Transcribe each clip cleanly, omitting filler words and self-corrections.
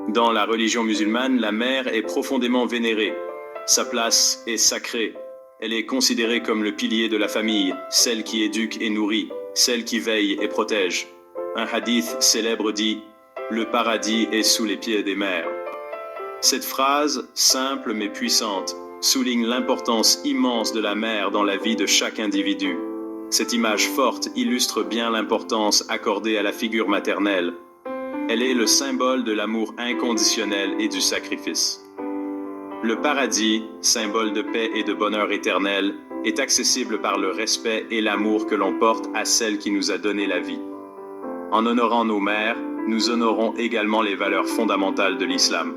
Dans la religion musulmane, la mère est profondément vénérée. Sa place est sacrée. Elle est considérée comme le pilier de la famille, celle qui éduque et nourrit, celle qui veille et protège. Un hadith célèbre dit « Le paradis est sous les pieds des mères ». Cette phrase, simple mais puissante, souligne l'importance immense de la mère dans la vie de chaque individu. Cette image forte illustre bien l'importance accordée à la figure maternelle. Elle est le symbole de l'amour inconditionnel et du sacrifice. Le paradis, symbole de paix et de bonheur éternel, est accessible par le respect et l'amour que l'on porte à celle qui nous a donné la vie. En honorant nos mères, nous honorons également les valeurs fondamentales de l'islam.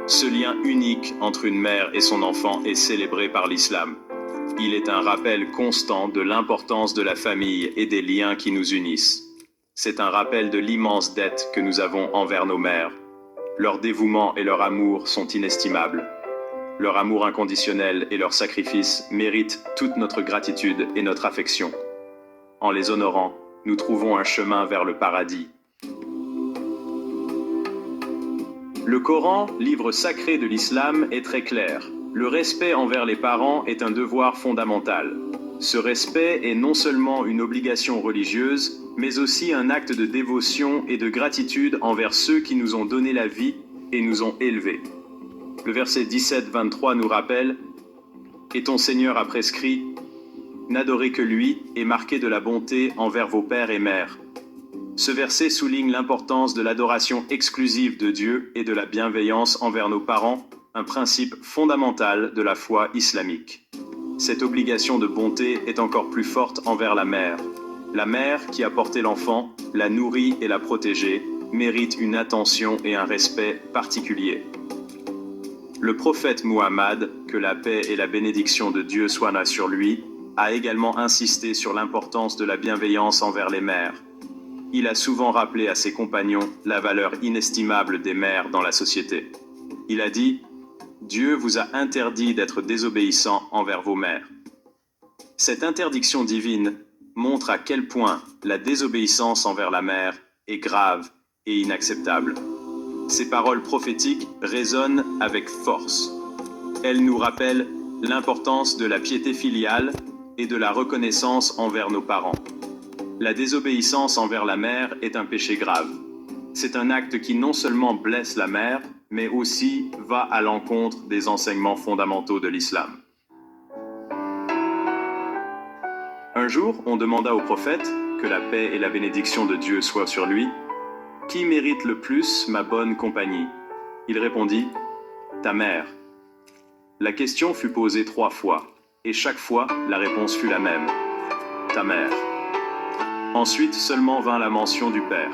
Ce lien unique entre une mère et son enfant est célébré par l'islam. Il est un rappel constant de l'importance de la famille et des liens qui nous unissent. C'est un rappel de l'immense dette que nous avons envers nos mères. Leur dévouement et leur amour sont inestimables. Leur amour inconditionnel et leur sacrifice méritent toute notre gratitude et notre affection. En les honorant, nous trouvons un chemin vers le paradis. Le Coran, livre sacré de l'islam, est très clair. Le respect envers les parents est un devoir fondamental. Ce respect est non seulement une obligation religieuse, mais aussi un acte de dévotion et de gratitude envers ceux qui nous ont donné la vie et nous ont élevés. Le verset 17-23 nous rappelle « Et ton Seigneur a prescrit, n'adorez que lui et marquez de la bonté envers vos pères et mères. » Ce verset souligne l'importance de l'adoration exclusive de Dieu et de la bienveillance envers nos parents, un principe fondamental de la foi islamique. Cette obligation de bonté est encore plus forte envers la mère. La mère qui a porté l'enfant, l'a nourri et l'a protégé, mérite une attention et un respect particuliers. Le prophète Muhammad, que la paix et la bénédiction de Dieu soient sur lui, a également insisté sur l'importance de la bienveillance envers les mères. Il a souvent rappelé à ses compagnons la valeur inestimable des mères dans la société. Il a dit « Dieu vous a interdit d'être désobéissant envers vos mères ». Cette interdiction divine montre à quel point la désobéissance envers la mère est grave et inacceptable. Ces paroles prophétiques résonnent avec force. Elles nous rappellent l'importance de la piété filiale et de la reconnaissance envers nos parents. La désobéissance envers la mère est un péché grave. C'est un acte qui non seulement blesse la mère, mais aussi va à l'encontre des enseignements fondamentaux de l'islam. Un jour, on demanda au prophète, que la paix et la bénédiction de Dieu soient sur lui, « Qui mérite le plus ma bonne compagnie ?» Il répondit, « Ta mère. » La question fut posée 3 fois, et chaque fois, la réponse fut la même, « Ta mère. » Ensuite seulement vint la mention du père.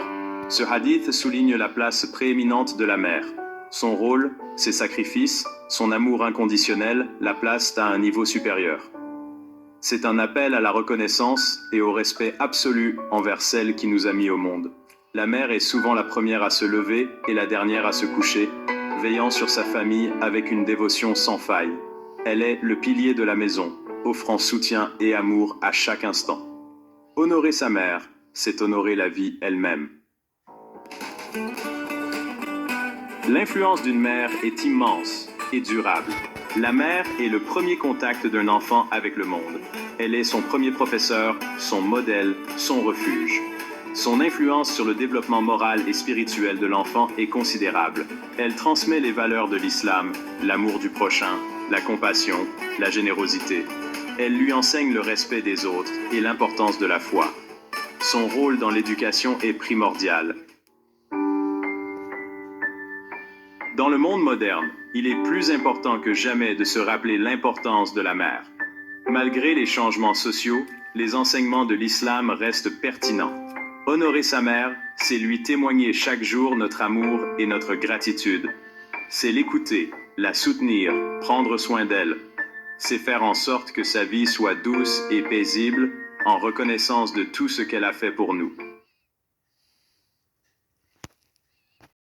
Ce hadith souligne la place prééminente de la mère. Son rôle, ses sacrifices, son amour inconditionnel la placent à un niveau supérieur. C'est un appel à la reconnaissance et au respect absolu envers celle qui nous a mis au monde. La mère est souvent la première à se lever et la dernière à se coucher, veillant sur sa famille avec une dévotion sans faille. Elle est le pilier de la maison, offrant soutien et amour à chaque instant. Honorer sa mère, c'est honorer la vie elle-même. L'influence d'une mère est immense et durable. La mère est le premier contact d'un enfant avec le monde. Elle est son premier professeur, son modèle, son refuge. Son influence sur le développement moral et spirituel de l'enfant est considérable. Elle transmet les valeurs de l'islam, l'amour du prochain, la compassion, la générosité. Elle lui enseigne le respect des autres et l'importance de la foi. Son rôle dans l'éducation est primordial. Dans le monde moderne, il est plus important que jamais de se rappeler l'importance de la mère. Malgré les changements sociaux, les enseignements de l'islam restent pertinents. Honorer sa mère, c'est lui témoigner chaque jour notre amour et notre gratitude. C'est l'écouter, la soutenir, prendre soin d'elle. C'est faire en sorte que sa vie soit douce et paisible en reconnaissance de tout ce qu'elle a fait pour nous.